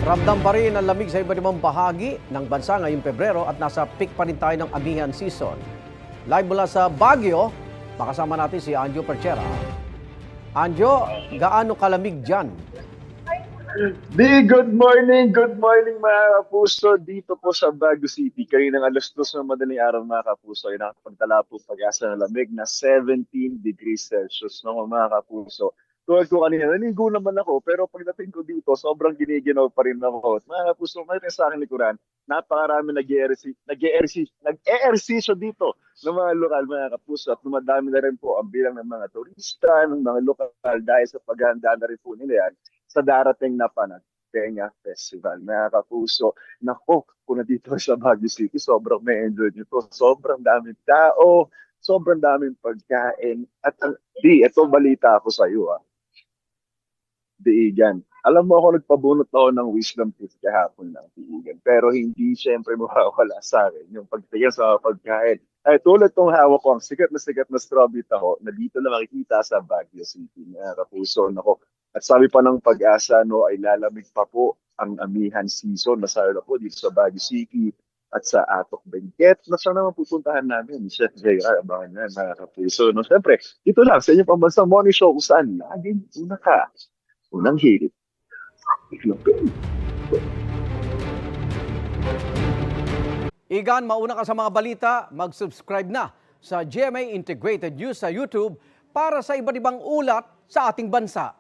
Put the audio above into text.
Ramdam pa rin ang lamig sa iba't ibang bahagi ng bansa ngayong Pebrero at nasa peak pa rin tayo ng amihan season. Live mula sa Baguio, makasama natin si Anjo Perchera. Anjo, gaano kalamig dyan? Good morning mga kapuso dito po sa Baguio City. Kaninang alas 2 ng madaling araw mga kapuso ay nakapagtala po pag-asa ng lamig na 17 degrees Celsius mga kapuso. Tulad ko kanina, naligo naman ako pero pagdating ko dito, sobrang giniginaw pa rin ako. At mga kapuso, may rin sa akin likuran, napakarami nag-e-ersisyo dito ng mga lokal mga kapuso at dumadami na rin po ang bilang ng mga turista, ng mga lokal dahil sa paghahanda na rin po nila yan sa darating na Panagbenga Festival. Mga kapuso, nako, kung nandito sa Baguio City, sobrang may enjoy nyo to. Sobrang daming tao, sobrang daming pagkain. At ito balita ako sa iyo. Diigan. Alam mo ako, nagpabunot ako ng wisdom tooth kahapon ng Diigan. Pero hindi siyempre mawawala sa akin yung pagtingin sa pagkain. Ay, tulad tong hawak ko, ang sikat na strawberry taho na dito na makikita sa Baguio City. Mga kapuso, nako. At sabi pa ng pag-asa, no, ay lalamig pa po ang amihan season. Masaya na po dito sa Baguio City at sa Atok Benguet. Na saan naman pupuntahan namin? Chef JR, abangan na mga kapuso. No, siyempre, ito lang sa inyong pambansang morning show kung saan laging una ka. Unang hirit. Igan, mauna ka sa mga balita, mag-subscribe na sa GMA Integrated News sa YouTube para sa iba't ibang ulat sa ating bansa.